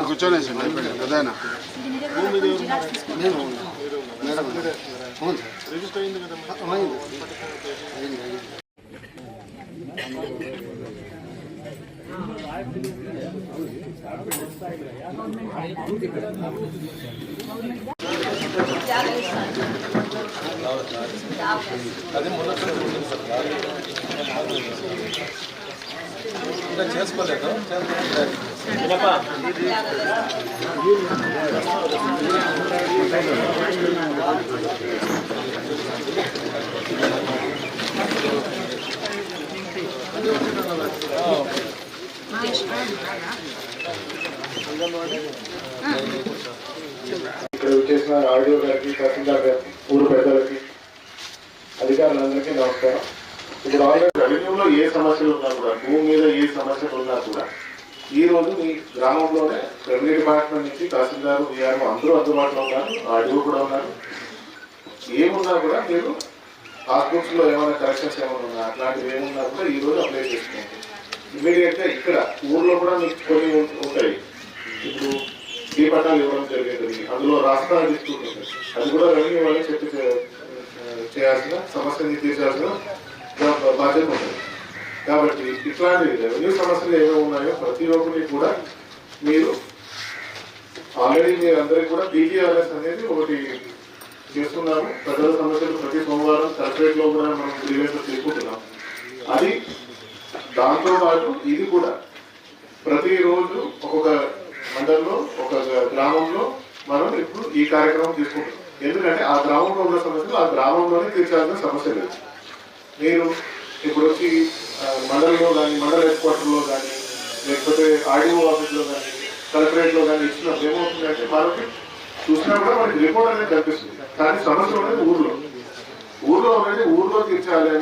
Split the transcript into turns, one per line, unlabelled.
కూర్చొని అదేనా
రిజిస్టర్ అయింది కదా అది ఇంకా చేసుకోలేదు
ఇక్కడ వచ్చేసిన ఆడియో గారికి తహసీల్దార్ గారికి ఊరు పెద్దలకి అధికారులందరికీ నమస్కారం. ఇప్పుడు ఆల్రెడీ రెవెన్యూలో ఏ సమస్యలు ఉన్నా కూడా, భూమి మీద ఏ సమస్యలు ఉన్నా కూడా ఈ రోజు మీ గ్రామంలోనే రెవెన్యూ డిపార్ట్మెంట్ నుంచి తహసీల్దార్ వీఆర్ఓ అందరూ అందుబాటులో ఉన్నారు, ఆడియో కూడా ఉన్నారు. ఏమున్నా కూడా మీరు పాస్బుక్స్ లో ఏమైనా కరెక్షన్స్ ఏమైనా ఉన్నా అట్లాంటివి ఏమున్నా కూడా ఈ రోజు అప్లై చేసుకోండి. ఇమీడియట్ గా ఇక్కడ ఊర్లో కూడా మీకు కొన్ని ఉంటాయి. ఇప్పుడు ఈ పట్టాలు ఇవ్వడం జరిగేది, అందులో రాష్ట్రాలు తీసుకుంటుంది, అది కూడా రెవెన్యూ వాళ్ళని చెప్పి చేయాల్సిన సమస్యని తీర్చాల్సిన బాధ్యత ఉంటుంది. కాబట్టి ఇట్లాంటి రెవెన్యూ సమస్యలు ఏమేమి ఉన్నాయో ప్రతి ఒక్కరికి కూడా మీరు ఆల్రెడీ మీరు అందరికీ కూడా పీజీఆర్ఎస్ అనేది ఒకటి చేస్తున్నాము. ప్రజల సమస్యలు ప్రతి సోమవారం కలెక్టరేట్ లో కూడా మనం గ్రీవెన్సెస్ తీసుకుంటున్నాం. అది దాంతో పాటు ఇది కూడా ప్రతిరోజు ఒక్కొక్క మండలంలో ఒక గ్రామంలో మనం ఇప్పుడు ఈ కార్యక్రమం తీసుకుంటున్నాం. ఎందుకంటే ఆ గ్రామంలో ఉన్న సమస్యలు ఆ గ్రామంలోనే తీర్చాల్సిన సమస్య లేదు. మీరు ఇప్పుడు వచ్చి మండలంలో కానీ, మండల హెడ్ క్వార్టర్లో కానీ, లేకపోతే ఆర్డీఓ ఆఫీస్లో కానీ, కలెక్టరేట్లో కానీ ఇచ్చినప్పుడు ఏమవుతుందంటే మనకి చూసినా కూడా మనకి రిపోర్ట్ అనేది కనిపిస్తుంది. కానీ సమస్య అనేది ఊర్లో అనేది ఊర్లో తీర్చాలి అనే